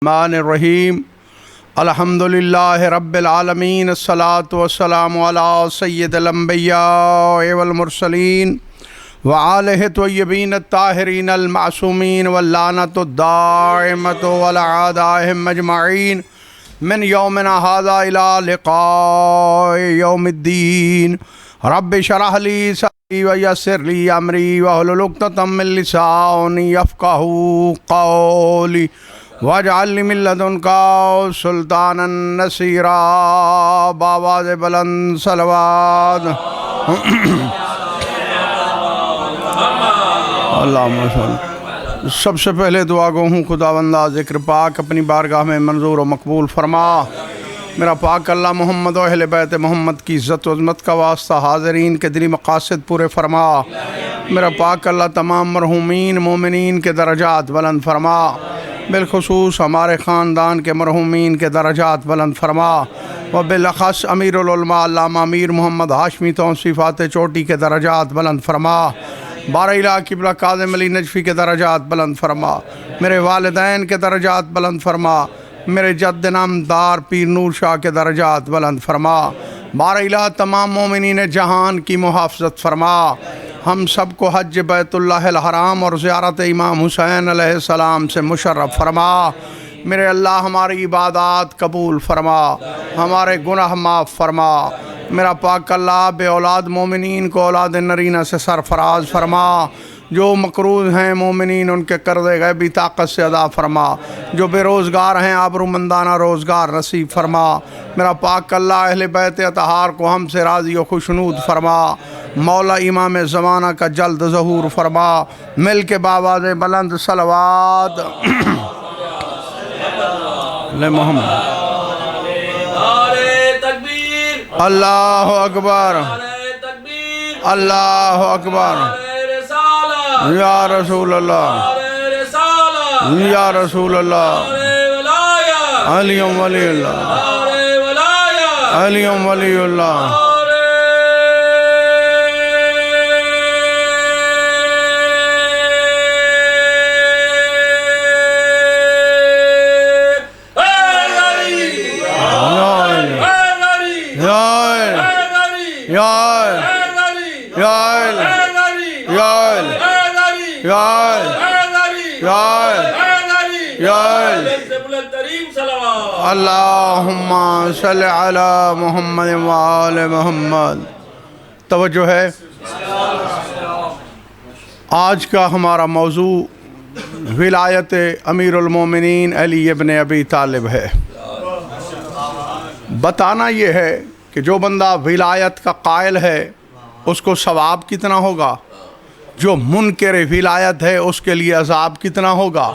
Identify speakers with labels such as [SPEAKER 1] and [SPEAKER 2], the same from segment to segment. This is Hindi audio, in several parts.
[SPEAKER 1] रहीम अल्हम्दुलिल्लाहि रब्बिल आलमीन अस्सलातु वस्सलामु अला सय्यिदिल अंबिया वल मुरसलीन व आलिहि तय्यबीन अत्ताहिरीन अल मासूमीन वल्लानतु दाइमतु अला आदाइहिम अजमईन मिन यौमिना हाज़ा इला लिक़ाइ यौमिद्दीन रब्बि शरह ली सदरी व यस्सिर ली अमरी वहलुल उक़दतम मिन लिसानी यफ़क़हू क़ौली वजअलनी मिन लदुनका सुल्तानन नसीरा। बावाज़ बुलंद सलवात। अल्लाहुम्मा सबसे पहले दुआ गो हूँ खुदावंदा ज़िक्र पाक अपनी बारगाह में मंजूर व मकबूल फरमा। मेरा पाक अल्लाह मोहम्मद व अहले बैत मोहम्मद की इज़्ज़त व अज़मत का वास्ता हाज़रीन के दिली मक़ासिद पूरे फरमा। मेरा पाक अल्लाह तमाम मरहूमीन मोमिनीन के दरजात बुलंद फरमा। बिलखुसूस हमारे ख़ानदान के मरहूमीन के दरजात बुलंद फरमा व बिलख़ास अमीरुल उलमा अल्लामा अमीर मोहम्मद हाशमी तौसीफ़ात चोटी के दरजात बुलंद फरमा। बारइला क़िबला काज़िम अली नजफ़ी के दरजात बुलंद फरमा। मेरे वालिदैन के दरजात बुलंद फरमा। मेरे जद्द नामदार पीर नूर शाह के दरजात बुलंद फरमा। बारइला तमाम मोमिनीन जहान की मुहाफ़ज़त फरमा। हम सब को हज बैतुल्लाहिल हराम और ज़ियारत इमाम हुसैन अलैहिस्सलाम से मुशर्रफ फरमा। मेरे अल्लाह हमारी इबादत कबूल फरमा, हमारे गुनाह माफ़ फरमा। मेरा पाक अल्लाह बे औलाद मोमिनीन को औलाद नरीना से सरफराज फरमा। जो मकरूज़ हैं मोमिनीन उनके कर्ज़े गैबी ताकत से अदा फरमा। जो बेरोज़गार हैं आबरूमंदाना रोज़गार नसीब फरमा। मेरा पाक अल्लाह अहले बैत अतहार को हमसे राज़ी व खुशनूद फरमा। मौला इमाम ज़माना का जल्द ज़हूर फरमा। मिल के बावाज़ बुलंद सलवात ले मोहम्मद। अल्लाहु अकबर, अल्लाहु अकबर। या रसूल अल्लाह, या रसूल अल्लाह। अलियुम वलीउल्लाह, अलियुम वलीउल्लाह। अल्लाहुम्मा सल्लि अला मुहम्मद व आले मुहम्मद। तवज्जो है, आज का हमारा मौजू विलायत अमीरुल मोमिनीन अली इब्न अबी तालिब है। बताना ये है कि जो बंदा विलायत का कायल है उसको सवाब कितना होगा, जो मुनकर विलायत है उसके लिए अज़ाब कितना होगा।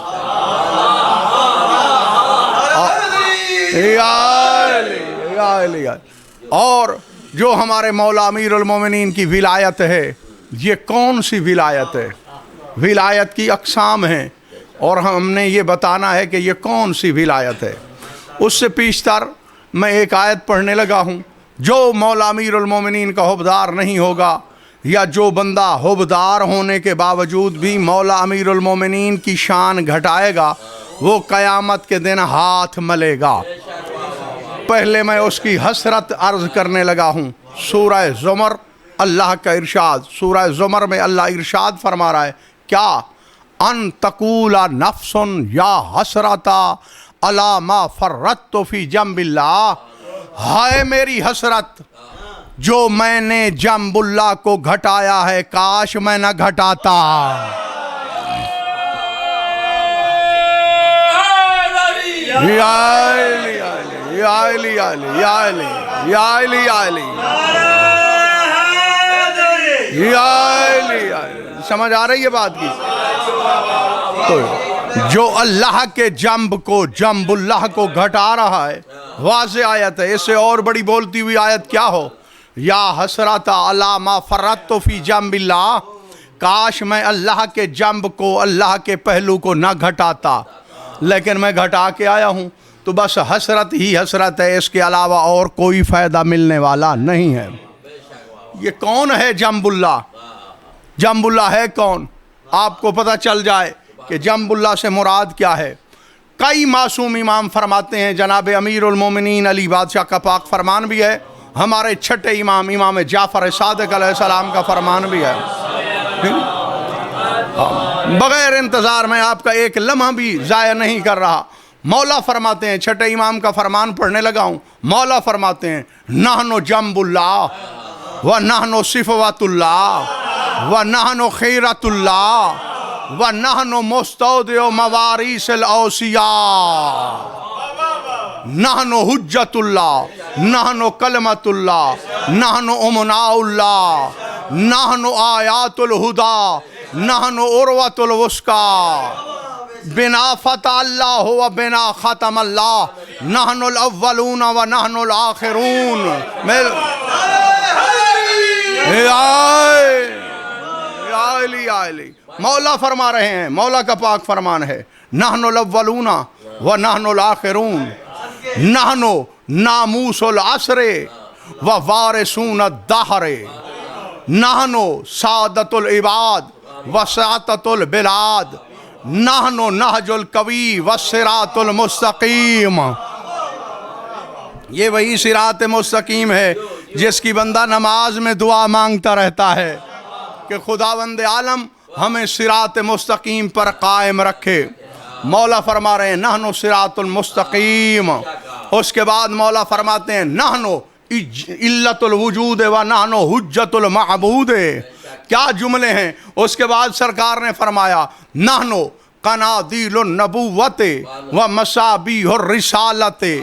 [SPEAKER 1] और जो हमारे मौला अमीरुल मोमिनीन की विलायत है, ये कौन सी विलायत है। विलायत की अक़साम हैं और हमने ये बताना है कि ये कौन सी विलायत है। उससे पीछतर मैं एक आयत पढ़ने लगा हूँ। जो मौला अमीरुल मोमिनीन का हुबदार नहीं होगा, या जो बंदा हुबदार होने के बावजूद भी मौला अमीरुल मोमिनीन की शान घटाएगा, वो क़यामत के दिन हाथ मलेगा। पहले मैं उसकी हसरत अर्ज़ करने लगा हूँ। सूरह ज़ुमर अल्लाह का इरशाद, सूरह ज़ुमर में अल्लाह इरशाद फरमा रहा है क्या, अन तकूला नफ्सुन या हसरता अला मा फर्रत्तु फी जंबिल्लाह। हाय मेरी हसरत, जो मैंने जंबुल्लाह को घटाया है, काश मैं न घटाता। समझ आ रही है बात की। तो जो अल्लाह के जंब को, जंबुल्लाह को घटा रहा है, वाज़े आयत है। इससे और बड़ी बोलती हुई आयत क्या हो, या हसरता अला मा फर्रत्तु फी जंबिल्लाह। काश मैं अल्लाह के जंब को, अल्लाह के पहलू को न घटाता, लेकिन मैं घटा के आया हूँ। तो बस हसरत ही हसरत है, इसके अलावा और कोई फ़ायदा मिलने वाला नहीं है। ये कौन है जंबुल्लाह? जंबुल्लाह है कौन? आपको पता चल जाए कि जंबुल्लाह से मुराद क्या है। कई मासूम इमाम फरमाते हैं, जनाब अमीरुल मोमिनीन अली बादशाह का पाक फरमान भी है, हमारे छठे इमाम इमाम जाफ़र सादिक अलैहिस्सलाम का फरमान भी है। बग़ैर इंतज़ार में आपका एक लम्हा भी ज़ाया नहीं कर रहा। मौला फरमाते हैं, छठे इमाम का फरमान पढ़ने लगा हूँ, मौला फरमाते हैं नहनो जम्बुल्लाह व नहनो सिफ़वतुल्लाह व नहनो खैरतुल्लाह व नहनो मुस्तौदिउ मवारिसिल औसिया नहनो हुज्जतुल्लाह नहनो कलमतुल्लाह नहनो उमनाउल्लाह नहनो आयातुल हुदा नहनो उर्वतुल वुस्का बिना फ़तह अल्लाह व बिना ख़तम अल्लाह नहनुल अव्वलून व नहनुल आखिरून। मौला फरमा रहे हैं, मौला का पाक फरमान है नहनुल अव्वलून व नहनुल आखिरून नहनो नामूसुल असरे व वारिसून अद-दहरे नहनो सादतुल इबाद व साततुल बिलाद नहनो नहजुल कवी व सिरातुल मुस्तकीम। ये वही सिरात मुस्तकीम है जिसकी बंदा नमाज में दुआ मांगता रहता है कि खुदावंद आलम हमें सिरात मुस्तकीम पर कायम रखे। मौला फरमा रहे हैं नहनो सिरातुल मुस्तकीम। उसके बाद मौला फरमाते हैं नहनो इल्लतुल वजूद व नहनो हुज्जतुल मअबूद। क्या जुमले हैं। उसके बाद सरकार ने फरमाया नहनो कनादीलुन नबुव्वते व मसाबीहुर रिसालते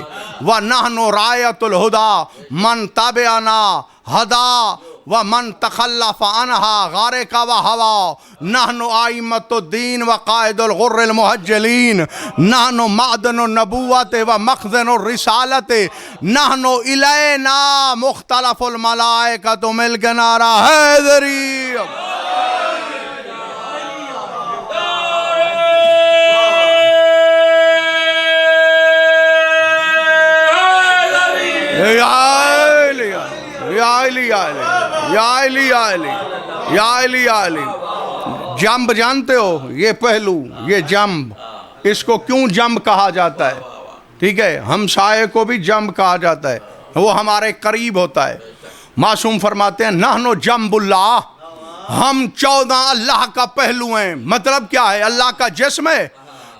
[SPEAKER 1] व नहनो रायतुल हुदा मन तबअना हदा व मन तखल्लफ अनहा गारिका व हवा नहनु आइमतुद्दीन व कायदुल गुर्रिल मुहज्जलीन नहनु मादनुन नबुव्वते व मखज़नुर रिसालते नहनु इलैना मुख्तलफुल मलाइकतु मिलके नारा हैदरी। जंब जानते हो, ये पहलू, ये जंब, इसको क्यों जंब कहा जाता है? ठीक है, हमसाये को भी जंब कहा जाता है, वो हमारे करीब होता है। मासूम फरमाते हैं नहनो जंबुल्लाह, हम 14 अल्लाह का पहलू हैं। मतलब क्या है? अल्लाह का जिस्म है?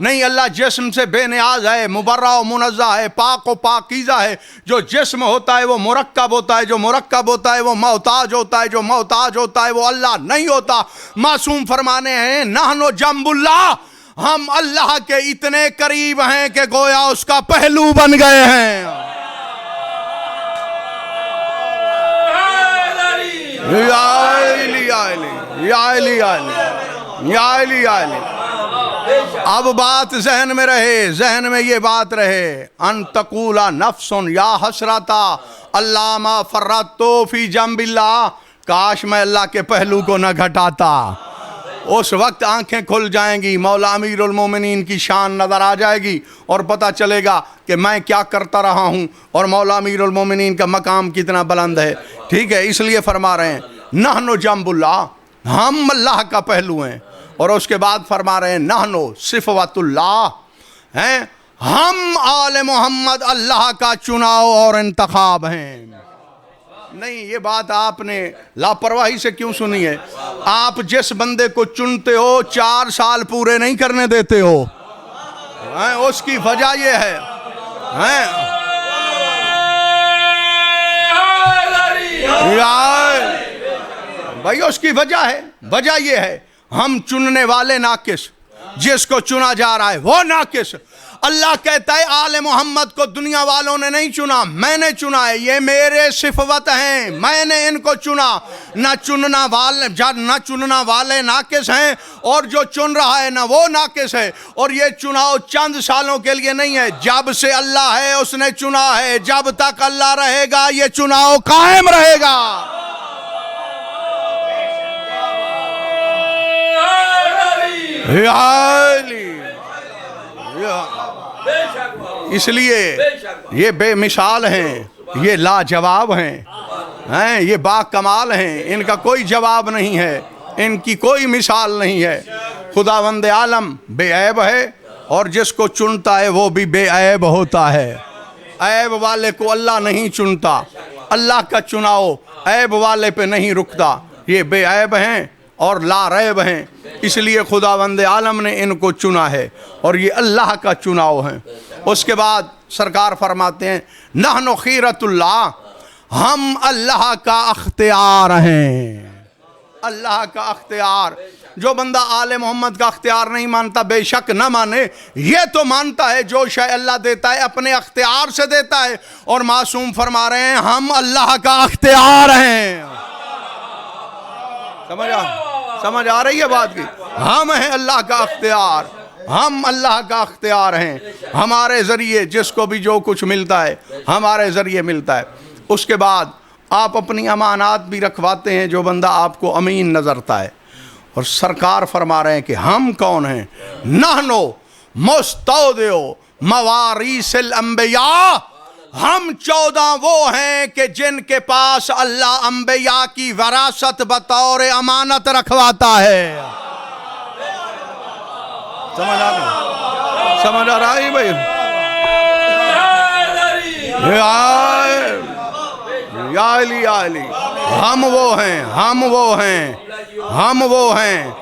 [SPEAKER 1] नहीं, अल्लाह जिस्म से बेनियाज है, मुबर्रा व मुनज़्ज़ा है, पाक व पाकीज़ा है। जो जिस्म होता है वो मुरक्कब होता है, जो मुरक्कब होता है वो मोहताज होता है, जो मोहताज होता है वो अल्लाह नहीं होता। मासूम फरमाने हैं नहनो जंबुल्लाह, हम अल्लाह के इतने करीब हैं कि गोया उसका पहलू बन गए हैं। अब बात जहन में रहे, जहन में ये बात रहे अन तकूला नफ्सुन या हसरता अल्लाह मा फर्रतो फी जंबिल्लाह, काश मैं अल्लाह के पहलू को न घटाता। उस वक्त आंखें खुल जाएंगी, मौला अमीरुल मोमिनीन की शान नज़र आ जाएगी और पता चलेगा कि मैं क्या करता रहा हूँ और मौला अमीरुल मोमिनीन का मकाम कितना बुलंद है। ठीक है, इसलिए फरमा रहे हैं नहनो जंबुल्लाह, हम अल्लाह का पहलू हैं। और उसके बाद फरमा रहे हैं नहनो सिफ़वतुल्लाह हैं, हम आले मोहम्मद अल्लाह का चुनाव और इंतखाब हैं। नहीं, ये बात आपने लापरवाही से क्यों सुनी है? आप जिस बंदे को चुनते हो 4 साल पूरे नहीं करने देते हो, उसकी वजह ये है, भाई उसकी वजह है, वजह ये है हम चुनने वाले नाकिस, जिसको चुना जा रहा है वो नाकिस। अल्लाह कहता है आले मोहम्मद को दुनिया वालों ने नहीं चुना, मैंने चुना है, ये मेरे सिफवत हैं, मैंने इनको चुना। ना चुनना वाले नाकिस हैं और जो चुन रहा है ना वो नाकिस है। और ये चुनाव चंद सालों के लिए नहीं है, जब से अल्लाह है उसने चुना है, जब तक अल्लाह रहेगा ये चुनाव कायम रहेगा। इसलिए ये बेमिसाल हैं, ये लाजवाब हैं, ये बाकमाल हैं, इनका कोई जवाब नहीं है, इनकी कोई मिसाल नहीं है। खुदावंद आलम बेऐब है और जिसको चुनता है वो भी बेऐब होता है। ऐब वाले को अल्लाह नहीं चुनता, अल्लाह का चुनाव ऐब वाले पे नहीं रुकता। ये बेऐब हैं और लारैब हैं, इसलिए खुदावंद आलम ने इनको चुना है और ये अल्लाह का चुनाव है। उसके बाद सरकार फरमाते हैं नहनु खीरतुल्लाह, हम अल्लाह का अख्तियार हैं। अल्लाह का अख्तियार। जो बंदा आले मोहम्मद का अख्तियार नहीं मानता बेशक न माने, ये तो मानता है जो शय अल्लाह देता है अपने अख्तियार से देता है। और मासूम फरमा रहे हैं हम अल्लाह का अख्तियार हैं। समझ आ रही है बात की? हम हैं अल्लाह का अख्तियार, हम अल्लाह का अख्तियार हैं। हमारे ज़रिए जिसको भी जो कुछ मिलता है हमारे ज़रिए मिलता है। उसके बाद आप अपनी अमानात भी रखवाते हैं जो बंदा आपको अमीन नजरता है। और सरकार फरमा रहे हैं कि हम कौन हैं? नहनो मुस्तौदिओ मवारिसिल अंबिया, हम 14 वो हैं कि जिनके पास अल्लाह अंबिया की वरासत बतौर अमानत रखवाता है। समझ आ रहा है भाई? या अली, हम वो हैं, हम वो हैं, हम वो हैं,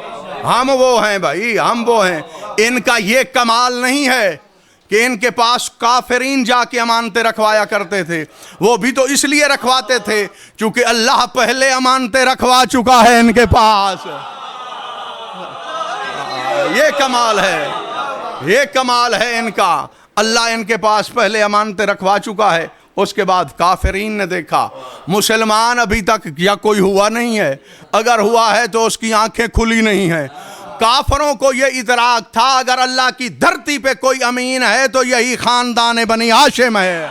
[SPEAKER 1] हम वो हैं भाई, हम वो हैं। इनका ये कमाल नहीं है कि इनके पास काफिरीन जाके अमानतें रखवाया करते थे। वो भी तो इसलिए रखवाते थे क्योंकि अल्लाह पहले अमानतें रखवा चुका है इनके पास। ये कमाल है, ये कमाल है इनका। अल्लाह इनके पास पहले अमानतें रखवा चुका है। उसके बाद काफिरीन ने देखा मुसलमान अभी तक या कोई हुआ नहीं है, अगर हुआ है तो उसकी आंखें खुली नहीं है। काफरों को ये इदराक था अगर अल्लाह की धरती पे कोई अमीन है तो यही खानदान बनी हाशिम है।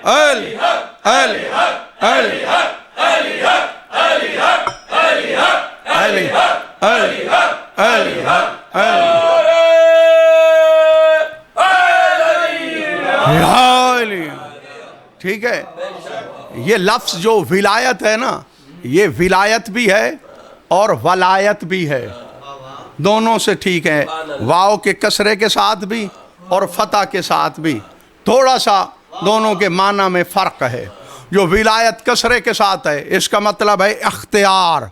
[SPEAKER 1] अल अल अल ठीक है। ये लफ्ज़ जो विलायत है ना, ये विलायत भी है और वलायत भी है, दोनों से ठीक है। वाव के कसरे के साथ भी और फतह के साथ भी थोड़ा सा दोनों के माना में फ़र्क है। जो विलायत कसरे के साथ है इसका मतलब है इख्तियार,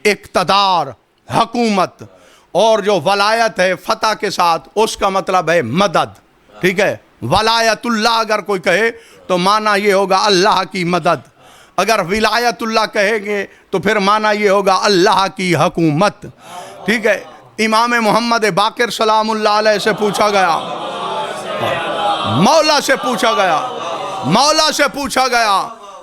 [SPEAKER 1] इक़्तिदार, हकूमत। और जो वलायत है फतह के साथ उसका मतलब है मदद। ठीक है, वलायतुल्लाह अगर कोई कहे तो माना ये होगा अल्लाह की मदद। अगर विलायतुल्लाह कहेंगे तो फिर माना ये होगा अल्लाह की हकूमत। ठीक है। इमाम मोहम्मद बाकिर सलामुल्लाह अलैह से पूछा गया, मौला से पूछा गया, मौला से पूछा गया,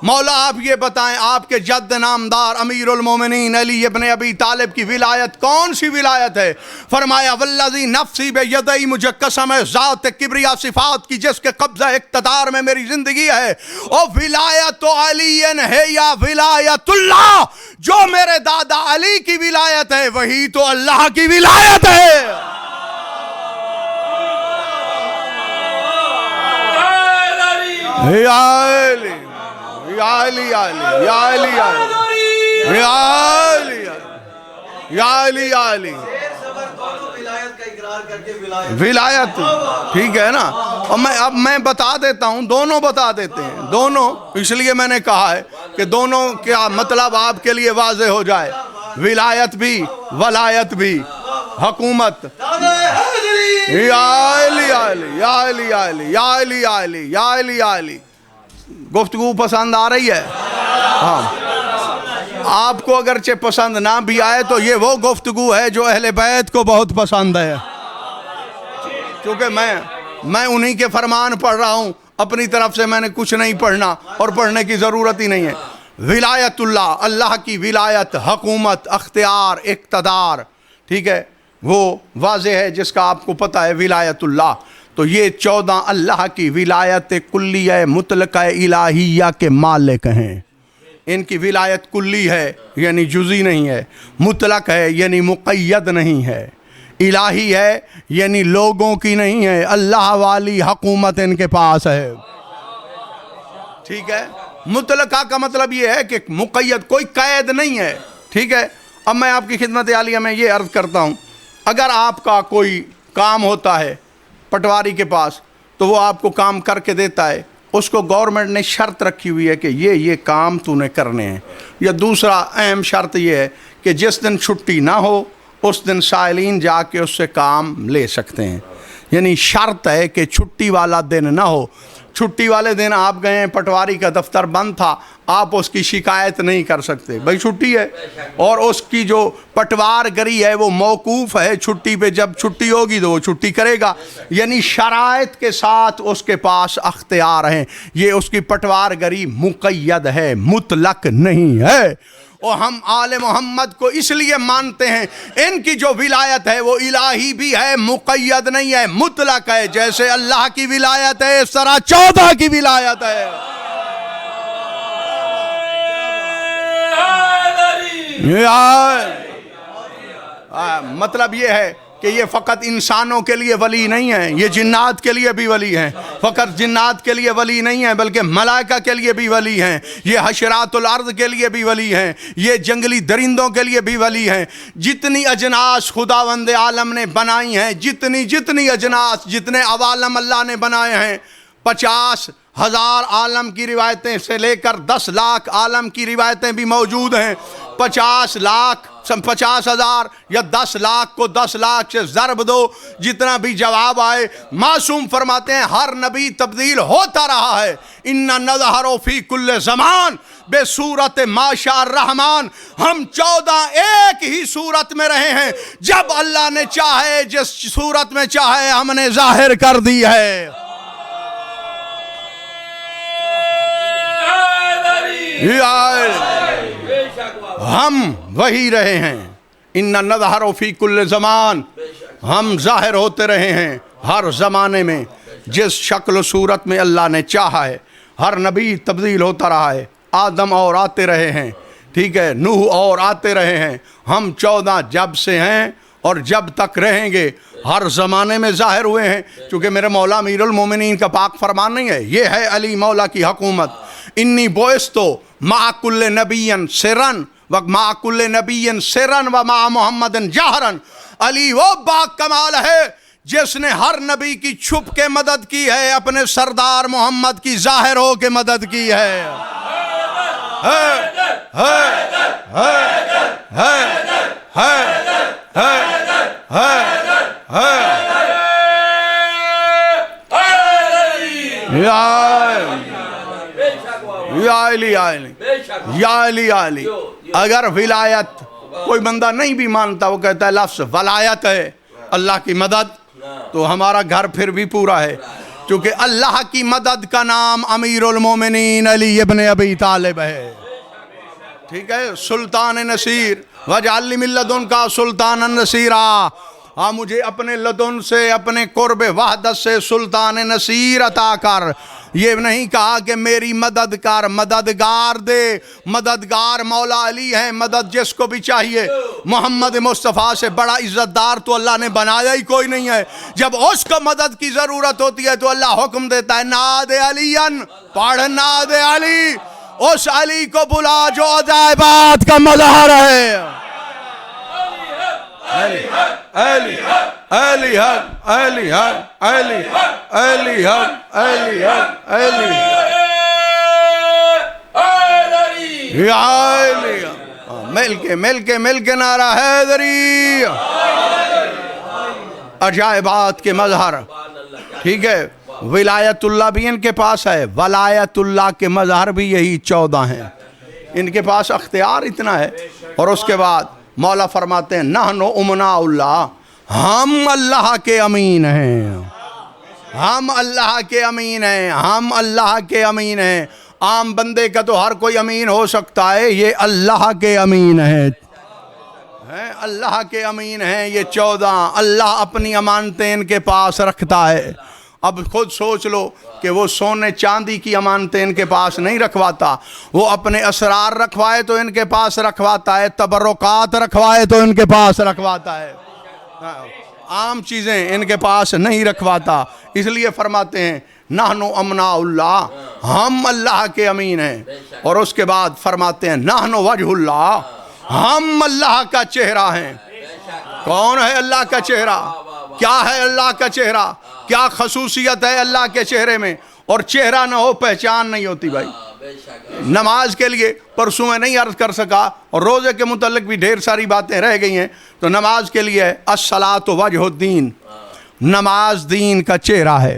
[SPEAKER 1] मौला आप ये बताएं आपके जद्द नामदार अमीरुल मोमिनीन अली इब्न अबी तालिब की विलायत कौन सी विलायत है? फरमाया वल्लज़ी नफ्सी बियदिही, मुझे कसम है ज़ात किब्रिया सिफात की जिसके कब्ज़ा इक़्तिदार में मेरी ज़िंदगी है। और विलायत तो अलीन है या विलायतुल्लाह, जो मेरे दादा अली की विलायत है वही तो अल्लाह की विलायत है। विलायत ठीक है ना। और मैं बता देता हूँ, दोनों बता देते हैं, दोनों। इसलिए मैंने कहा है कि दोनों क्या मतलब आपके लिए वाज़े हो जाए। विलायत भी वलायत भी, हकूमत। गुफ्तगू पसंद आ रही है? हाँ, आपको अगरचे पसंद ना भी आए तो ये वो गुफ्तगू है जो अहले बैत को बहुत पसंद है। क्योंकि मैं उन्हीं के फरमान पढ़ रहा हूँ, अपनी तरफ से मैंने कुछ नहीं पढ़ना और पढ़ने की ज़रूरत ही नहीं है। विलायतुल्लाह, अल्लाह की विलायत, हकूमत, अख्तियार, इक़्तिदार, ठीक है, वो वाज़े है जिसका आपको पता है विलायतुल्लाह। तो ये 14 अल्लाह की विलायत कुल्लिया मुतलका इलाहिया के मालिक हैं। इनकी विलायत कुल्ली है यानी जुज़ी नहीं है, मुतलक है यानी मुक़य्यद नहीं है, इलाही है यानी लोगों की नहीं है, अल्लाह वाली हकूमत इनके पास है। ठीक है। मुतलका का मतलब ये है कि मुक़य्यद, कोई कैद नहीं है। ठीक है। अब मैं आपकी खिदमत आलिया में ये अर्ज़ करता हूँ अगर आपका कोई काम होता है पटवारी के पास तो वो आपको काम करके देता है, उसको गवर्नमेंट ने शर्त रखी हुई है कि ये काम तूने करने हैं। या दूसरा अहम शर्त ये है कि जिस दिन छुट्टी ना हो उस दिन साइलिन जाके उससे काम ले सकते हैं। यानी शर्त है कि छुट्टी वाला दिन ना हो। छुट्टी वाले दिन आप गए हैं, पटवारी का दफ्तर बंद था, आप उसकी शिकायत नहीं कर सकते, भाई छुट्टी है। और उसकी जो पटवारगरी है वो मौकूफ़ है छुट्टी पे, जब छुट्टी होगी तो वो छुट्टी करेगा। यानी शराइत के साथ उसके पास अख्तियार हैं। ये उसकी पटवारगरी मुक़य्यद है, मुतलक नहीं है। और हम आले मोहम्मद को इसलिए मानते हैं, इनकी जो विलायत है वो इलाही भी है, मुक़य्यद नहीं है, मुतलक है। जैसे अल्लाह की विलायत है इस तरह 14 की विलायत है। मतलब ये है कि ये फ़कत इंसानों के लिए वली नहीं है, ये जिन्नात के लिए भी वली हैं। फ़कत जिन्नात के लिए वली नहीं है बल्कि मलाइका के लिए भी वली हैं। ये हशरातुल अर्द के लिए भी वली हैं, ये जंगली दरिंदों के लिए भी वली हैं। जितनी अजनास खुदावंद आलम ने बनाई हैं, जितनी अजनास, जितने अवालम अल्लाह ने बनाए हैं, 50,000 आलम की रिवायतें से लेकर 10 लाख आलम की रिवायतें भी मौजूद हैं। 50 लाख 50,000 या 10 लाख को 10 लाख से ज़रब दो, जितना भी जवाब आए। मासूम फरमाते हैं हर नबी तब्दील होता रहा है। इन्ना नज़हरो फी कुल्ले ज़मान बेसूरत माशा रहमान। हम 14 एक ही सूरत में रहे हैं, जब अल्लाह ने चाहे जिस सूरत में चाहे हमने जाहिर कर दी है। हम वही रहे हैं। इन्ना नज़हरो फी कुल्ले ज़मान, हम ज़ाहिर होते रहे हैं हर ज़माने में जिस शक्ल सूरत में अल्लाह ने चाहा है। हर नबी तब्दील होता रहा है, आदम और आते रहे हैं, ठीक है, नूह और आते रहे हैं। हम 14 जब से हैं और जब तक रहेंगे, हर ज़माने में ज़ाहिर हुए हैं। चूँकि मेरे मौला अमीरुल मोमिनीन का पाक फरमान नहीं है, ये है अली मौला की हुकूमत। इन्नी बोइस्तो माकुल्ले नबीयन सिरन व माकुल्ले नबीयन सिरन व मा मोहम्मदन जहरन। अली वो बाकमाल है जिसने हर नबी की छुप के मदद की है, अपने सरदार मोहम्मद की जाहिर हो के मदद की है। या अली। अगर विलायत कोई बंदा नहीं भी मानता, वो कहता है लफ्ज़ वलायत है अल्लाह की मदद, तो हमारा घर फिर भी पूरा है। क्योंकि अल्लाह की मदद का नाम अमीरुल मोमिनीन अली इब्न अबी तालिब है। ठीक है, सुल्तान नसीर वजअल मिन लदुनका सुल्तानन नसीरा। हाँ, मुझे अपने लदुन से, अपने कुर्ब वहदत से सुल्तान नसीर अता कर। ये नहीं कहा कि मेरी मदद कर, मददगार दे। मददगार मौला अली है, मदद जिसको भी चाहिए। मोहम्मद मुस्तफ़ा से बड़ा इज़्ज़तदार तो अल्लाह ने बनाया ही कोई नहीं है। जब उसको मदद की ज़रूरत होती है तो अल्लाह हुक्म देता है नादे अलीयन, पढ़ नादे अली। उस अली को बुला जो अजायबात का मज़हर है। अली अली अली हक अली हक अली अली हक अली हक अली मिल के नारा हैदरी। अजायबात के मज़हर, ठीक है। विलायतुल्लाह भी इनके पास है, वलायतुल्लाह के मज़हर भी यही 14 हैं। इनके पास अख्तियार इतना है। और उसके बाद मौला फरमाते हैं नहनु उमनाउल्लाह, हम अल्लाह के अमीन हैं। हम अल्लाह के अमीन हैं, हम अल्लाह के अमीन हैं। आम बंदे का तो हर कोई अमीन हो सकता है, ये अल्लाह के अमीन हैं, अल्लाह के अमीन हैं ये 14। अल्लाह अपनी अमानतें इनके पास रखता है। अब खुद सोच लो कि वो सोने चांदी की अमानतें इनके पास नहीं रखवाता, वो अपने असरार रखवाए तो इनके पास रखवाता है, तबर्रुकात रखवाए तो इनके पास रखवाता है, आम चीज़ें इनके पास नहीं रखवाता। इसलिए फरमाते हैं नहनु अमनाउल्लाह, हम अल्लाह के अमीन हैं। और उसके बाद फरमाते हैं नहनु वजहुल्लाह, हम अल्लाह का चेहरा हैं। कौन है अल्लाह का चेहरा, क्या है अल्लाह का चेहरा, क्या खसूसियत है अल्लाह के चेहरे में। और चेहरा ना हो पहचान नहीं होती भाई। नमाज के लिए परसों में नहीं अर्ज कर सका और रोज़े के मुतल्लिक भी ढेर सारी बातें रह गई हैं। तो नमाज के लिए अस्सलातु वजहुद्दीन, नमाज दीन का चेहरा है।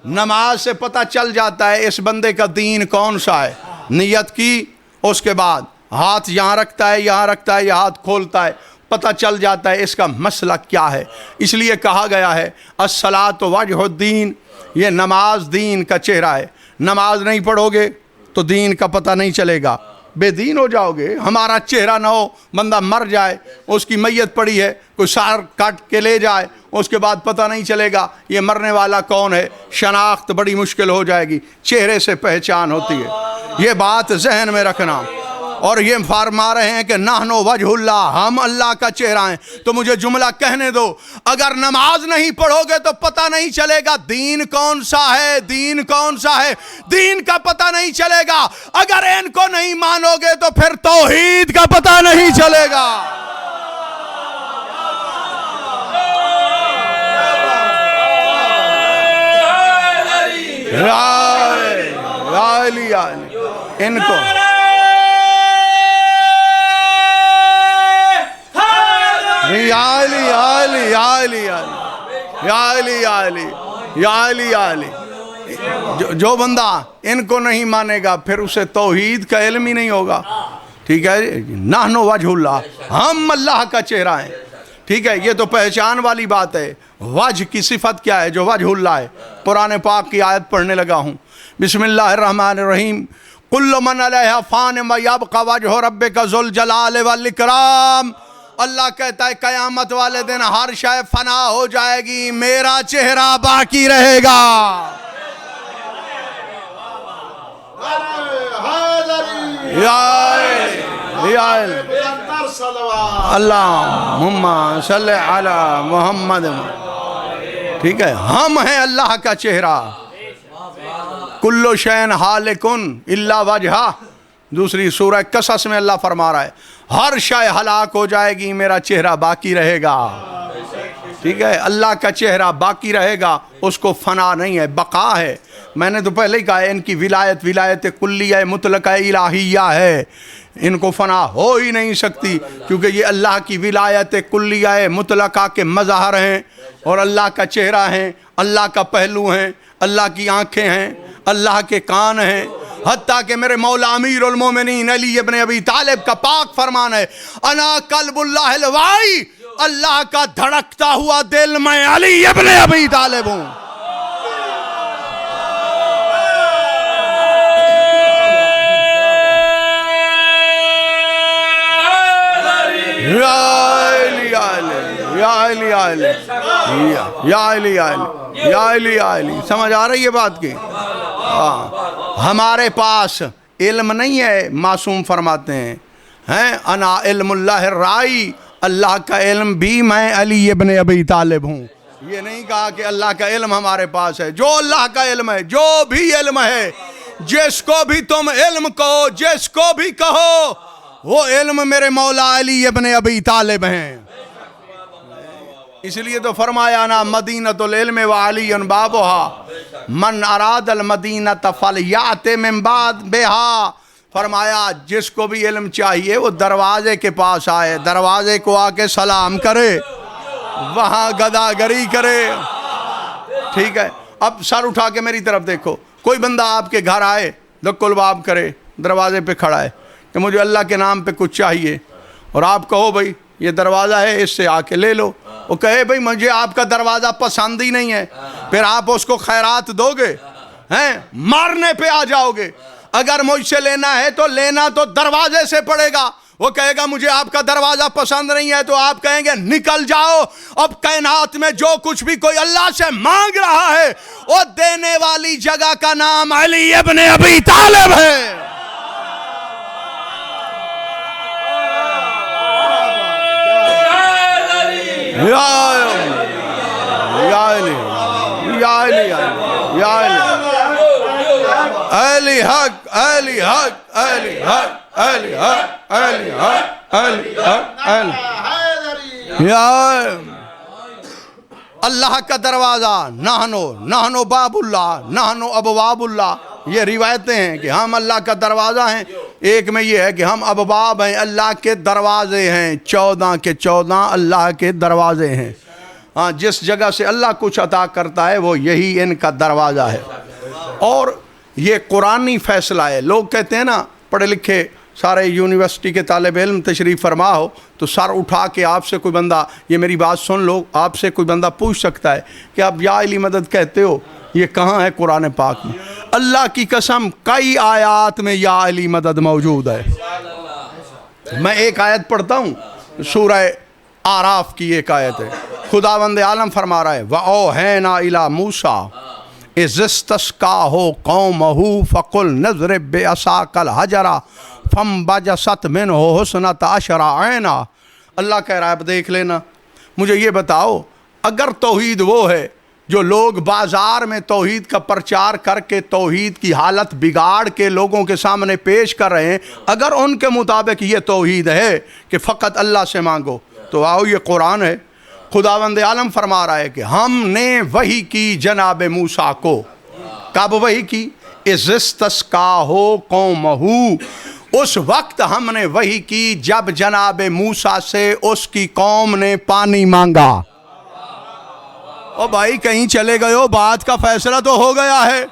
[SPEAKER 1] नमाज से पता चल जाता है इस बंदे का दीन कौन सा है। नियत की, उसके बाद हाथ यहाँ रखता है, यहाँ रखता है, या हाथ खोलता है, पता चल जाता है इसका मसला क्या है। इसलिए कहा गया है अस्सलातु वजहुद्दीन, ये नमाज दीन का चेहरा है। नमाज नहीं पढ़ोगे तो दीन का पता नहीं चलेगा, बेदीन हो जाओगे। हमारा चेहरा ना हो, बंदा मर जाए, उसकी मैयत पड़ी है, कोई सार काट के ले जाए, उसके बाद पता नहीं चलेगा ये मरने वाला कौन है। शनाख्त बड़ी मुश्किल हो जाएगी, चेहरे से पहचान होती है। ये बात जहन में रखना। और ये फरमा रहे हैं कि नाहनो वजहुल्लाह, हम अल्लाह का चेहरा हैं। तो मुझे जुमला कहने दो, अगर नमाज नहीं पढ़ोगे तो पता नहीं चलेगा दीन कौन सा है, दीन कौन सा है, दीन का पता नहीं चलेगा। अगर इनको नहीं मानोगे तो फिर तौहीद का पता नहीं चलेगा। इनको जो बंदा इनको नहीं मानेगा फिर उसे तौहीद का इल्म ही नहीं होगा। ठीक है, नाहनो वजहुल्लाह, हम अल्लाह का चेहरा है। ठीक है, ये तो पहचान वाली बात है। वजह की सिफत क्या है, जो वजहुल्लाह है। पुराने पाक की आयत पढ़ने लगा हूँ। बिस्मिल्लाहिर्रहमानिर्रहीम। कुल्लु मन अलैहा फान व यबका वजहु रब्बिका ज़ुल जलाल वल इकराम। अल्लाह कहता है कयामत वाले दिन हर शय फना हो जाएगी, मेरा चेहरा बाकी रहेगा। अल्लाहुम्मा सल्ली अला मुहम्मद। ठीक है, हम हैं अल्लाह का चेहरा। कुल्लु शैन हालिकुन इल्ला वजहा। दूसरी सूरह कसस में अल्लाह फरमा रहा है हर शय हलाक हो जाएगी, मेरा चेहरा बाकी रहेगा। ठीक है, अल्लाह का चेहरा बाकी रहेगा, उसको फना नहीं है, बका है। मैंने तो पहले ही कहा इनकी विलायत विलायत कुल्लिया मुतलका इलाहिया है, इनको फना हो ही नहीं सकती, क्योंकि ये अल्लाह की विलायत कुल्लिया मुतलका के मज़हर हैं और अल्लाह का चेहरा हैं, अल्लाह का पहलू हैं, अल्लाह की आँखें हैं, अल्लाह के कान हैं। हत्ता कि मेरे मौला अमीरुल मोमिनीन अली इब्न अबी तालिब का पाक फरमान है अना कल्बुल्लाहिल वाई, अल्लाह का धड़कता हुआ दिल मैं अली इब्न अबी तालिब हूँ। समझ आ रही है बात की? हमारे पास इल्म नहीं है, मासूम फरमाते हैं अना इल्मुल्लाह राई, अल्लाह का इल्म भी मैं अली इब्न अबी तालिब हूँ। ये नहीं कहा कि अल्लाह का इल्म हमारे पास है। जो अल्लाह का इल्म है, जो भी इल्म है, जिसको भी तुम इल्म कहो, जिसको भी कहो, वो इल्म मेरे मौला अली इब्न अबी तालिब हैं। इसलिए तो फरमाया ना मदीनतुल इल्म व अलीयुन बाबुहा, मन अरादल मदीनत फलयाते मिन बाद बिहा। फरमाया जिसको भी इल्म चाहिए वो दरवाजे के पास आए, दरवाजे को आके सलाम करे, वहाँ गदागरी करे। ठीक है, अब सर उठा के मेरी तरफ देखो। कोई बंदा आपके घर आए, दक्कुलबाब करे, दरवाजे पे खड़ा है कि मुझे अल्लाह के नाम पे कुछ चाहिए, और आप कहो भाई ये दरवाज़ा है, इससे आके ले लो। वो कहे भाई मुझे आपका दरवाज़ा पसंद ही नहीं है, फिर आप उसको खैरात दोगे हैं? मारने पे आ जाओगे। अगर मुझसे लेना है तो लेना तो दरवाजे से पड़ेगा। वो कहेगा मुझे आपका दरवाज़ा पसंद नहीं है, तो आप कहेंगे निकल जाओ। अब कायनात में जो कुछ भी कोई अल्लाह से मांग रहा है, वो देने वाली जगह का नाम अली इब्न अबी तालिब है। अली हक अली हक अली हक अली हक अली हक अली हक या अल्लाह का दरवाज़ा, नहनो बाबुल्ला, नहनो अबवाबुल्ला, ये रिवायतें हैं कि हम अल्लाह का दरवाज़ा हैं। एक में ये है कि हम अबवाब हैं, अल्लाह के दरवाज़े हैं, 14 के 14 अल्लाह के दरवाज़े हैं। हाँ, जिस जगह से अल्लाह कुछ अता करता है वो यही इनका दरवाज़ा है। और ये कुरानी फ़ैसला है। लोग कहते हैं ना, पढ़े लिखे सारे यूनिवर्सिटी के तालिब इल्म तशरीफ़ फरमा हो तो सर उठा के आपसे कोई बंदा, ये मेरी बात सुन लो, आपसे कोई बंदा पूछ सकता है कि आप या अली मदद कहते हो, ये कहाँ है कुरान पाक में? अल्लाह की कसम कई आयत में या अली मदद मौजूद है। मैं एक आयत पढ़ता हूँ, सूरह आराफ की एक आयत है। खुदावंद आलम फरमा रहा है, वअौहैना इला मूसा इज़्तस्का हो कौमहू फ़कुल नज़रिब बिअसाकल हजरा फंबजसत मिनहु हुस्नता अशरा ऐना। अल्लाह कह रहा है, अब देख लेना, मुझे ये बताओ, अगर तौहीद वो है जो लोग बाज़ार में तौहीद का प्रचार करके तौहीद की हालत बिगाड़ के लोगों के सामने पेश कर रहे हैं, अगर उनके मुताबिक ये तौहीद है कि फ़कत अल्लाह से मांगो, तो आओ ये कुरान है। खुदावंद आलम फरमा रहा है कि हमने वही की जनाब मूसा को। कब वही की? इज़्तस्का हो कौमहू, उस वक्त हमने वही की जब जनाब मूसा से उसकी कौम ने पानी मांगा। ओ भाई कहीं चले गए हो, बात का फैसला तो हो गया है।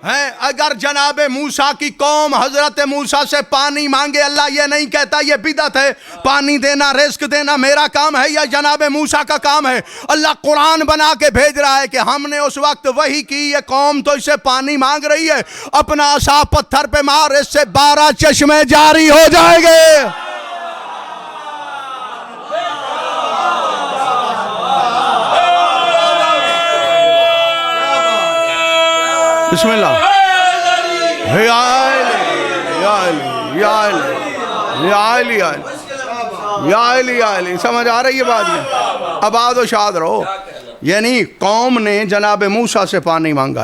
[SPEAKER 1] अगर जनाब मूसा की कौम हजरत मूसा से पानी मांगे, अल्लाह ये नहीं कहता ये बिदअत है, पानी देना रिस्क देना मेरा काम है या जनाब मूसा का काम है। अल्लाह कुरान बना के भेज रहा है कि हमने उस वक्त वही की, ये कौम तो इससे पानी मांग रही है, अपना आसा पत्थर पे मार, इससे 12 चश्मे जारी हो जाएंगे। बिस्मिल्लाह। या अली, समझ आ रही है बात में? आबाद व शाद रहो। यानी कौम ने जनाब मूसा से पानी मांगा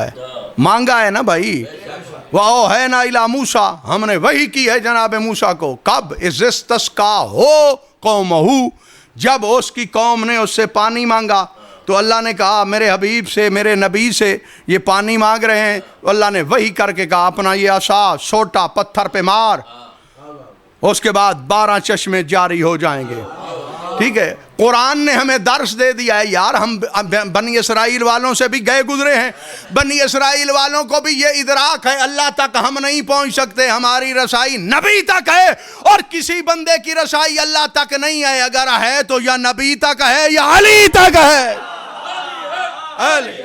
[SPEAKER 1] है ना भाई। वअौहैना इला मूसा, हमने वही की है जनाब मूसा को। कब? इज़्तस्का हो कौमहू, जब उसकी कौम ने उससे पानी मांगा। तो अल्लाह ने कहा मेरे हबीब से, मेरे नबी से ये पानी मांग रहे हैं, अल्लाह ने वही करके कहा अपना ये आसा सोटा पत्थर पे मार, उसके बाद 12 चश्मे जारी हो जाएंगे। ठीक है, कुरान ने हमें दर्स दे दिया है यार। हम बनी इसराइल वालों से भी गए गुजरे हैं, बनी इसराइल वालों को भी ये इदराक है अल्लाह तक हम नहीं पहुंच सकते, हमारी रसाई नबी तक है, और किसी बंदे की रसाई अल्लाह तक नहीं है। अगर है तो या नबी तक है या अली तक है। अली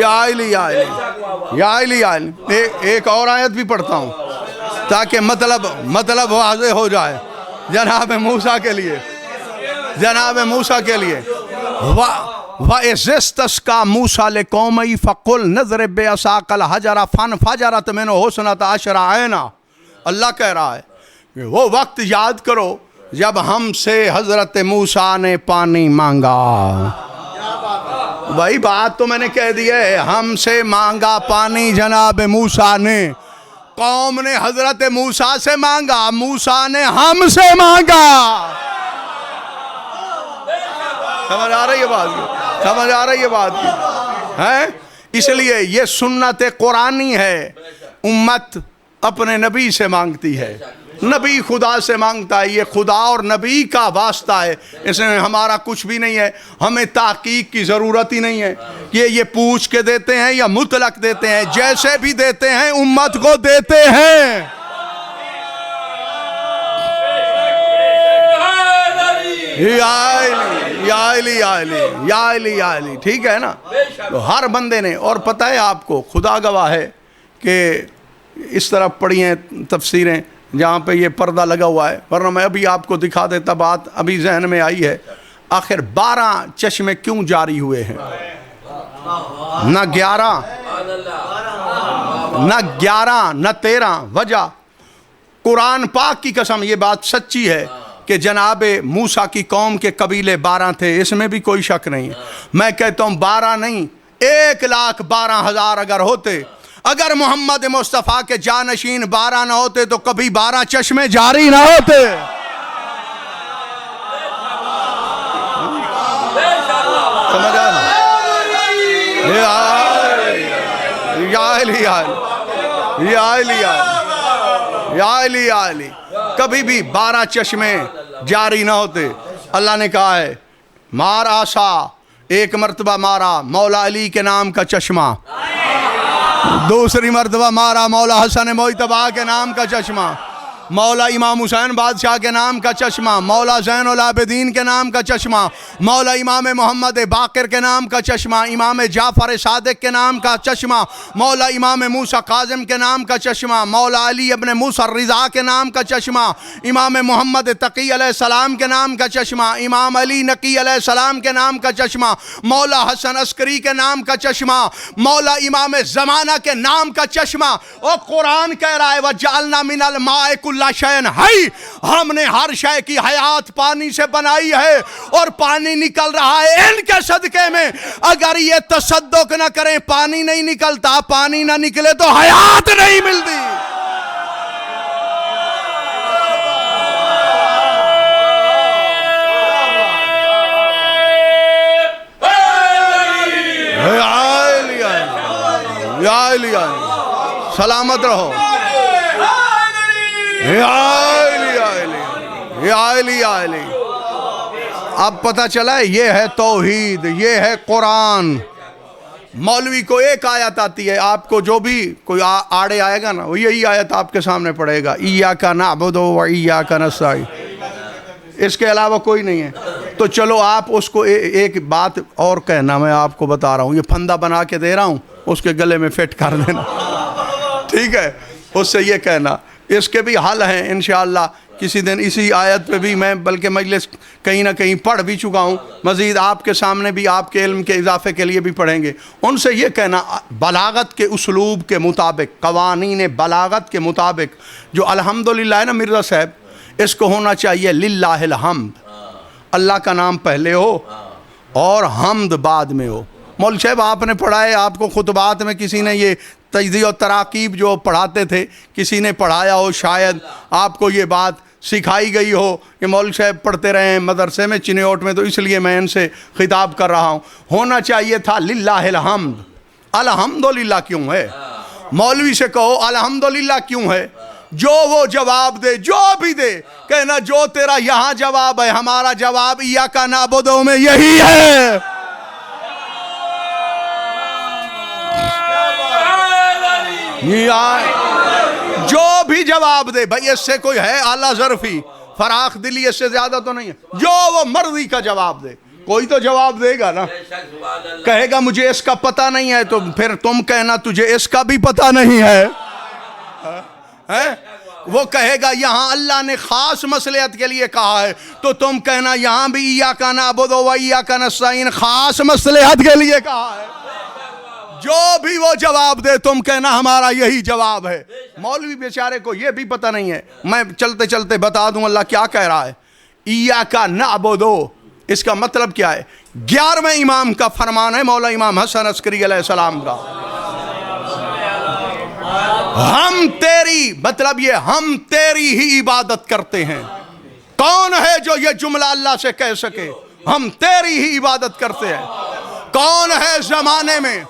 [SPEAKER 1] अली अली अली अली एक और आयत भी पढ़ता हूँ ताकि मतलब वाज़ेह हो जाए जनाब मूसा के लिए। जनाब मूसा के लिए वइज़्तस्का मूसा लिक़ौमिही फ़क़ुल नज़रिब बिअसाकल हजरा फ़नफ़जरत मिन्हु हुस्नता अशरा ऐना। अल्लाह कह रहा है कि वो वक्त याद करो जब हमसे हज़रत मूसा ने पानी मांगा। भाई बात तो मैंने कह दी है, हमसे मांगा पानी जनाब मूसा ने, कौम ने हजरत मूसा से मांगा, मूसा ने हमसे मांगा। समझ आ रही है बात की? समझ आ रही है बात की? है इसलिए ये सुन्नत कुरानी है। उम्मत अपने नबी से मांगती है, नबी खुदा से मांगता है। ये खुदा और नबी का वास्ता है, इसमें हमारा कुछ भी नहीं है। हमें ताकीक की ज़रूरत ही नहीं है कि ये पूछ के देते हैं या मुतलक देते हैं, जैसे भी देते हैं उम्मत को देते हैं। या अली, ठीक है ना? तो हर बंदे ने, और पता है आपको, खुदा गवाह है कि इस तरफ पढ़ी हैं तफसीरें जहाँ पे ये पर्दा लगा हुआ है, वरना मैं अभी आपको दिखा देता। बात अभी जहन में आई है। आखिर 12 चश्मे क्यों जारी हुए हैं? न 11 न 13। वजह कुरान पाक की कसम, ये बात सच्ची है। कि जनाब मूसा की कौम के कबीले 12 थे, इसमें भी कोई शक नहीं है। मैं कहता हूँ 12 नहीं, 1,12,000 अगर होते, अगर मोहम्मद मुस्तफ़ा के जानशीन 12 ना होते तो कभी 12 चश्मे जारी ना होते। समझ आया ना? कभी भी 12 चश्मे जारी ना होते। अल्लाह ने कहा है मार आशा, एक मर्तबा मारा मौला अली के नाम का चश्मा, दूसरी मर्तबा मारा मौला हसन मोइतबा के नाम का चश्मा, मौला इमाम हुसैन बादशाह के नाम का चश्मा, मौला ज़ैनुल आबिदीन के नाम का चश्मा, मौला इमाम मोहम्मद बाक़िर के नाम का चश्मा, इमाम जाफ़र सादिक के नाम का चश्मा, मौला इमाम मूसा काज़िम के नाम का चश्मा, मौला अली इब्न मूसा रिज़ा के नाम का चश्मा, इमाम मोहम्मद तकी अलैहिस्सलाम के नाम का चश्मा, इमाम अली नकी अलैहिस्सलाम के नाम का चश्मा, मौला हसन अस्करी के नाम का चश्मा, मौला इमाम ज़माना के नाम का चश्मा। और कुरान कह रहा है वजअलना मिनल माए कुल्ला शैन हई, हमने हर शय की हयात पानी से बनाई है और पानी निकल रहा है इनके सदके में। अगर ये तसद्दुक न करें पानी नहीं निकलता, पानी ना निकले तो हयात नहीं मिलती। सलामत रहो। अब पता चला है ये है तौहीद, ये है कुरान। मौलवी को एक आयत आती है, आपको जो भी कोई आड़े आएगा ना वो यही आयत आपके सामने पड़ेगा, इय्याका नअबुदु व इय्याका नस्तईन, इसके अलावा कोई नहीं है। तो चलो आप उसको एक बात और कहना, मैं आपको बता रहा हूँ, ये फंदा बना के दे रहा हूँ, उसके गले में फिट कर देना, ठीक है? उससे ये कहना, इसके भी हल हैं इंशाअल्लाह। किसी दिन इसी आयत पे भी मैं बल्कि मजलिस कहीं ना कहीं पढ़ भी चुका हूँ, मज़ीद आपके सामने भी आपके इल्म के इजाफे के लिए भी पढ़ेंगे। उनसे ये कहना बलागत के उसलूब के मुताबिक, कवानीन बलागत के मुताबिक, जो अल्हम्दुलिल्लाह है ना मिर्ज़ा साहब, इसको होना चाहिए लिल्लाहिल हम्द, अल्लाह का नाम पहले हो और हम्द बाद में हो। मौलवी साहब आपने पढ़ा है, आपको खुतबात में किसी ने ये तजदीद और तराकीब जो पढ़ाते थे किसी ने पढ़ाया हो, शायद आपको ये बात सिखाई गई हो कि मौलवी साहब पढ़ते रहे हैं मदरसे में चिन्योट में, तो इसलिए मैं इनसे खिताब कर रहा हूँ। होना चाहिए था लिल्लाहिल हम्द, अल्हम्दुलिल्लाह क्यों है? मौलवी से कहो अल्हम्दुलिल्लाह क्यों है, जो वो जवाब दे, जो भी दे, कहना जो तेरा यहाँ जवाब है हमारा जवाब इय्याका नअबुदु में यही है। जो भी जवाब दे भाई, इससे कोई है आला ज़रफ़ी फराख दिली, इससे ज्यादा तो नहीं है। जो वो मर्जी का जवाब दे, कोई तो जवाब देगा ना। कहेगा मुझे इसका पता नहीं है, तो फिर तुम कहना तुझे इसका भी पता नहीं है, वो कहेगा यहाँ अल्लाह ने खास मसलहत के लिए कहा है, तो तुम कहना यहाँ भी इय्याका नअबुदु व इय्याका नस्तईन खास मसलहत के लिए कहा है। जो भी वो जवाब दे तुम कहना हमारा यही जवाब है। मौलवी बेचारे को ये भी पता नहीं है। मैं चलते चलते बता दूं अल्लाह क्या कह रहा है, इय्याका नअबुदु, इसका मतलब क्या है? 11वें इमाम का फरमान है, मौला इमाम हसन अस्करी अलैहिस्सलाम का, हम तेरी, मतलब ये हम तेरी ही इबादत करते हैं। कौन है जो ये जुमला अल्लाह से कह सके, हम तेरी ही इबादत करते हैं? कौन है जमाने में,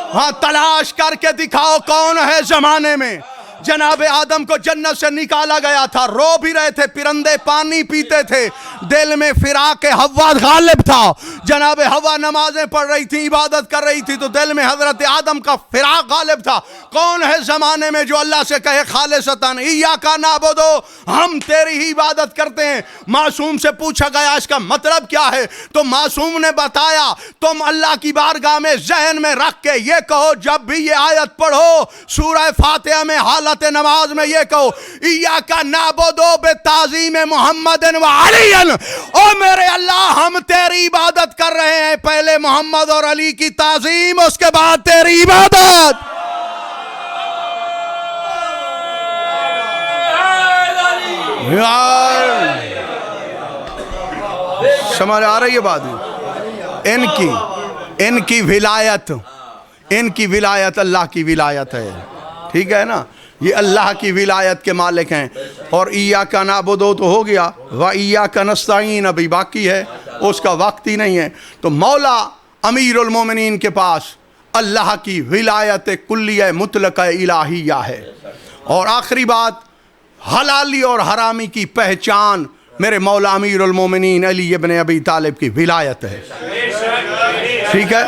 [SPEAKER 1] हाँ तलाश करके दिखाओ कौन है जमाने में। जनाब आदम को जन्नत से निकाला गया था, रो भी रहे थे, परिंदे पानी पीते थे, दिल में फिराक हव्वा गालिब था। जनाब हव्वा नमाजें पढ़ रही थी, इबादत कर रही थी, तो दिल में हजरत आदम का फिराक गालिब था। कौन है जमाने में जो अल्लाह से कहे खालिसतन इय्याका नअबुदु, हम तेरी ही इबादत करते हैं? मासूम से पूछा गया इसका मतलब क्या है, तो मासूम ने बताया तुम अल्लाह की बारगाह में जहन में रख के ये कहो, जब भी ये आयत पढ़ो सूरह फातिहा में हालत नमाज में ये कहो इय्याका नअबुदु बिताज़ीम मुहम्मदिन व अलीयन, ओ मेरे अल्लाह हम तेरी इबादत कर रहे हैं, पहले मोहम्मद और अली की ताज़ीम, उसके बाद तेरी इबादत। समझ आ रही है बात? इनकी विलायत अल्लाह की विलायत है, ठीक है ना? ये अल्लाह की विलायत के मालिक हैं। और इय्याका नअबुदु तो हो गया, व इय्याका नस्तईन अभी बाकी है, उसका वक्त ही नहीं है। तो मौला अमीरुल मोमिनीन के पास अल्लाह की विलायत कुल्लिया मुतलक इलाहिया है। और आखिरी बात, हलाली और हरामी की पहचान मेरे मौला अमीरुल मोमिनीन अली इब्न अबी तालिब की विलायत है, ठीक है?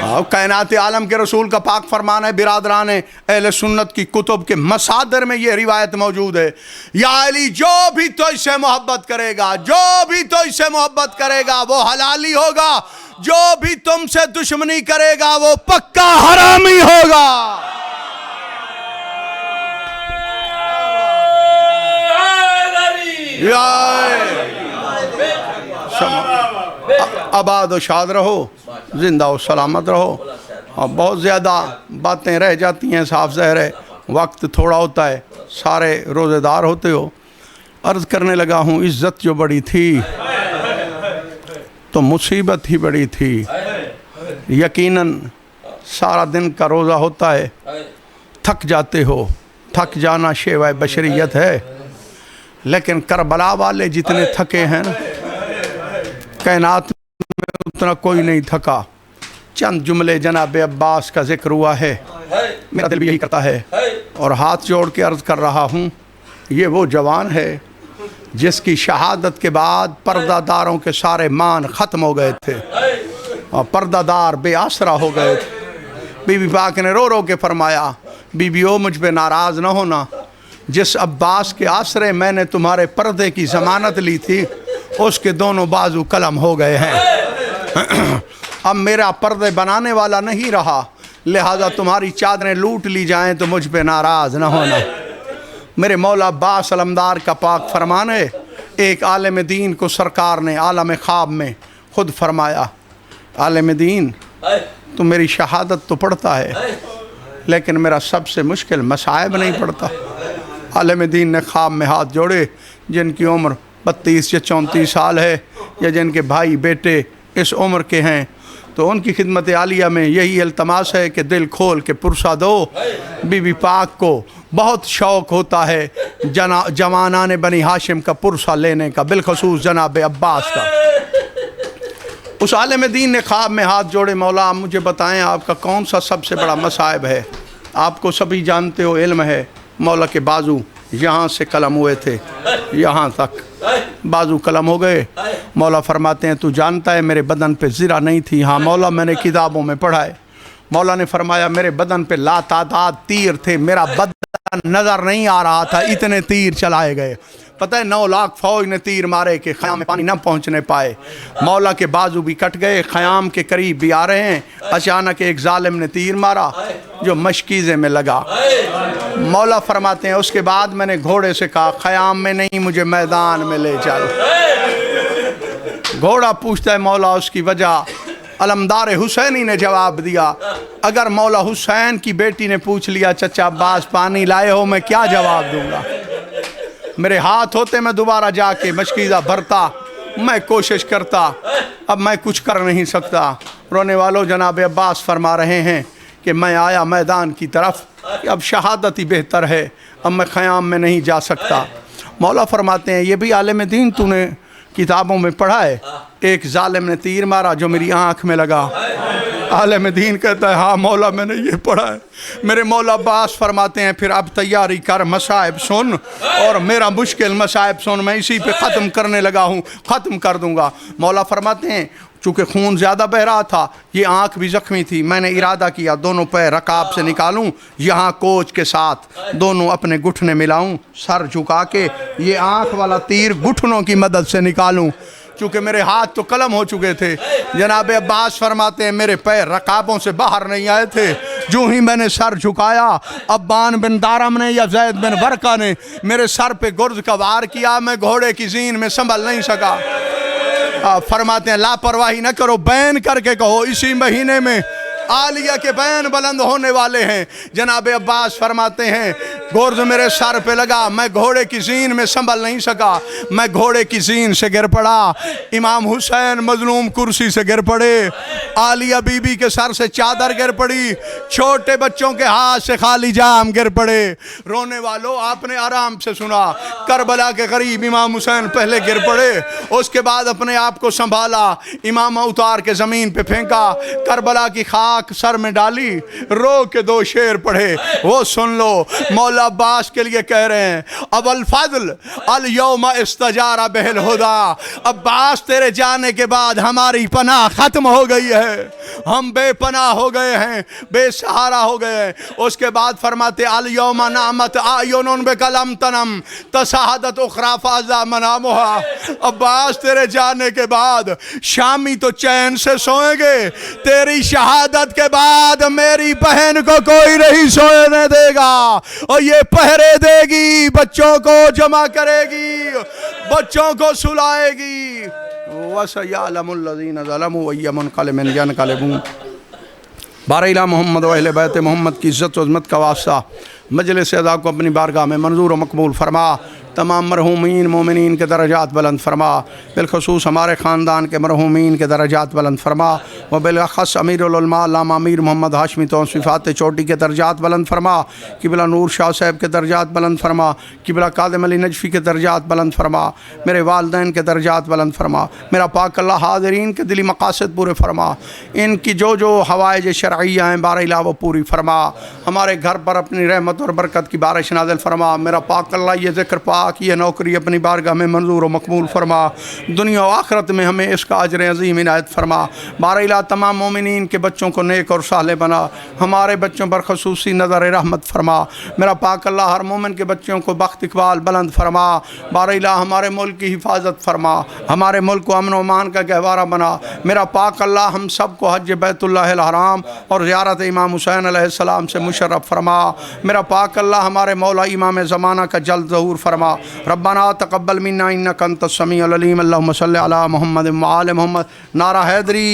[SPEAKER 1] कायनात आलम के रसूल का पाक फरमान है, बिरादरान अहले सुन्नत की कुतुब के मसादर में ये रिवायत मौजूद है, या अली जो भी तो इससे मोहब्बत करेगा, जो भी तो इससे मोहब्बत करेगा वो हलाली होगा, जो भी तुमसे दुश्मनी करेगा वो पक्का हरामी होगा। आबाद और शाद रहो, जिंदा और सलामत रहो। और बहुत ज़्यादा बातें रह जाती हैं, साफ ज़हर है, वक्त थोड़ा होता है, सारे रोज़ेदार होते हो। अर्ज़ करने लगा हूँ, इज़्ज़त जो बड़ी थी तो मुसीबत ही बड़ी थी। यकीनन सारा दिन का रोज़ा होता है, थक जाते हो, थक जाना शेवा बशरियत है, लेकिन करबला वाले जितने थके हैं ना, कायनात में उतना कोई नहीं थका। चंद जुमले जनाब अब्बास का जिक्र हुआ है, मेरा दिल भी यही करता है और हाथ जोड़ के अर्ज़ कर रहा हूँ, ये वो जवान है जिसकी शहादत के बाद पर्दादारों के सारे मान ख़त्म हो गए थे और पर्दादार बेआसरा हो गए थे। बीबी पाक ने रो रो के फरमाया, बीबी ओ मुझ पे नाराज़ न होना, जिस अब्बास के आसरे मैंने तुम्हारे पर्दे की ज़मानत ली थी उसके दोनों बाजू कलम हो गए हैं। अब मेरा पर्दे बनाने वाला नहीं रहा, लिहाजा तुम्हारी चादरें लूट ली जाएं तो मुझ पे नाराज़ न होना। मेरे मौला अब्बास अलमदार का पाक फरमान है, एक आलिम दीन को सरकार ने आलम ख्वाब में खुद फरमाया, आलिम दीन तो मेरी शहादत तो पढ़ता है लेकिन मेरा सबसे मुश्किल मसाइब नहीं पढ़ता। आलिम दीन ने ख्वाब में हाथ जोड़े, जिनकी उम्र 32 या 34 साल है या जिनके भाई बेटे इस उम्र के हैं, तो उनकी खिदमत आलिया में यही इल्तमास है कि दिल खोल के पुरसा दो। बीबी पाक को बहुत शौक़ होता है जवानाने बनी हाशिम का पुरसा लेने का, बिलखसूस जनाब अब्बास का। उस आलिम दीन ने ख्वाब में हाथ जोड़े, मौला आप मुझे बताएं आपका कौन सा सबसे बड़ा मसाइब है। आपको सभी जानते हो, इल्म है, मौला के बाजू यहाँ से कलम हुए थे, यहाँ तक बाजू कलम हो गए। मौला फरमाते हैं, तू जानता है मेरे बदन पे ज़रा नहीं थी। हाँ मौला, मैंने किताबों में पढ़ा है। मौला ने फरमाया, मेरे बदन पे लातादाद तीर थे, मेरा बदन नज़र नहीं आ रहा था, इतने तीर चलाए गए। पता है 9 लाख फौज ने तीर मारे कि ख़याम में पानी न पहुँचने पाए। मौला के बाजू भी कट गए, ख़याम के करीब भी आ रहे हैं। अचानक एक जालिम ने तीर मारा जो मशकीज़े में लगा। मौला फरमाते हैं, उसके बाद मैंने घोड़े से कहा, ख़याम में नहीं, मुझे मैदान में ले चल। घोड़ा पूछता है मौला उसकी वजह। अलमदार हुसैनी ने जवाब दिया, अगर मौला हुसैन की बेटी ने पूछ लिया, चचा अब्बास पानी लाए हो, मैं क्या जवाब दूंगा। मेरे हाथ होते मैं दोबारा जाके मशकीज़ा भरता, मैं कोशिश करता, अब मैं कुछ कर नहीं सकता। रोने वालों, जनाब अब्बास फरमा रहे हैं कि मैं आया मैदान की तरफ, अब शहादत ही बेहतर है, अब मैं ख़याम में नहीं जा सकता। मौला फरमाते हैं, ये भी आलिम दीन तूने किताबों में पढ़ा है, एक जालिम ने तीर मारा जो मेरी आँख में लगा। आलिम दीन कहता है, हाँ मौला मैंने ये पढ़ा है। मेरे मौला अब्बास फरमाते हैं, फिर अब तैयारी कर, मसाइब सुन और मेरा मुश्किल मसाइब सुन, मैं इसी पे ख़त्म करने लगा हूँ, ख़त्म कर दूँगा। मौला फरमाते हैं, चूँकि खून ज़्यादा बह रहा था, ये आँख भी ज़ख्मी थी, मैंने इरादा किया दोनों पैर रकाब से निकालूं, यहाँ कोच के साथ दोनों अपने घुटने मिलाऊं, सर झुका के ये आँख वाला तीर घुटनों की मदद से निकालूं। चूँकि मेरे हाथ तो कलम हो चुके थे। जनाब अब्बास फरमाते हैं, मेरे पैर रकाबों से बाहर नहीं आए थे, जो ही मैंने सर झुकाया, अब्बान बिन दारम ने या जैद बिन वर्का ने मेरे सर पे गुर्ज का वार किया, मैं घोड़े की जीन में संभल नहीं सका। फरमाते हैं, लापरवाही न करो, बैन करके कहो, इसी महीने में आलिया के बैन बुलंद होने वाले हैं। जनाब अब्बास फरमाते हैं गुर्ज मेरे सर पे लगा, मैं घोड़े की जीन में संभल नहीं सका, मैं घोड़े की जीन से गिर पड़ा। इमाम हुसैन मजलूम कुर्सी से गिर पड़े, आलिया बीबी के सर से चादर गिर पड़ी, छोटे बच्चों के हाथ से खाली जाम गिर पड़े। रोने वालों आपने आराम से सुना, करबला के करीब इमाम हुसैन पहले गिर पड़े, उसके बाद अपने आप को संभाला, इमाम उतार के ज़मीन पे फेंका, करबला की खाक सर में डाली, रो के 2 शेर पढ़े, वो सुन लो। मौला अब्बास के लिए कह रहे हैं अबुल फज़ल अल यौमा इस्तजारा बिल हुदा, अब्बास तेरे जाने के बाद हमारी पनाह खत्म हो गई है, हम बेपनाह हो गए हैं, बेसहारा हो गए हैं। उसके बाद फरमाते अल यौमा नामत आयुनुन बिकलम तनम तसाहदत उखरा फाजा मनामुहा, अब्बास तेरे जाने के बाद शामी तो चैन से सोएंगे, तेरी शहादत के बाद मेरी बहन को कोई नहीं सोने देगा, और ये पहरे देगी, बच्चों को जमा करेगी, बच्चों को सुलाएगी। वसयअलमुल्लज़ीना ज़लमू वयमुनक़लिबून यनक़लिबून। बारइला मोहम्मद व अहले बैत मोहम्मद की इज़्ज़त व अज़मत का वास्ता मजलिस अज़ा को अपनी बारगाह में मंजूर व मकबूल फरमा, तमाम मरहूमीन मोमिनीन के दरजात बुलंद फरमा, बिलखसूस हमारे ख़ानदान के मरहूमीन के दरजात बुलंद फरमा, व बिलख़ास अमीरुल उलमा अल्लामा अमीर मोहम्मद हाशमी तौसीफ़ात चोटी के दरजात बुलंद फरमा, किबला नूर शाह साहब के दरजात बुलंद फरमा, किबला कादिम अली नजफ़ी के दरजात बुलंद फरमा, मेरे वालिदैन के दरजात बुलंद फरमा। मेरा पाक अल्लाह हाज़रीन के दिली मक़ासद पूरे फरमा, इनकी जो जो हवाइज शरइया हैं बारइला वो पूरी फरमा, हमारे घर पर अपनी रहमत और बरकत की बारिश नाज़िल फरमा। मेरा पाक अल्लाह ये ज़िक्र पाक ये नौकरी अपनी बारगाह में मंजूर व मकबूल फरमा, दुनिया और आखिरत में हमें इसका अजर अज़ीम इनायत फरमा। बारइला तमाम मोमिनीन के बच्चों को नेक और साले बना, हमारे बच्चों पर खसूसी नज़र रहमत फरमा। मेरा पाक अल्लाह हर मोमिन के बच्चों को बख्त इकबाल बुलंद फरमा। बारइला हमारे मुल्क की हिफाजत फरमा, हमारे मुल्क को अमन व अमान का गहवारा बना। मेरा पाक अल्लाह हम सब को हज बैतुल्लाहिल हराम और ज़ियारत इमाम हुसैन अलैहिस्सलाम से मुशर्रफ फरमा। मेरा पाक अल्लाह हमारे मौला इमाम ज़माना का जल्द ज़हूर फरमा। रब्बना तक़ब्बल मिन्ना इन्नका अंतस समीउल अलीम। अल्लाहुम्मा सल्लि अला मुहम्मद व आले मुहम्मद। नारा हैदरी।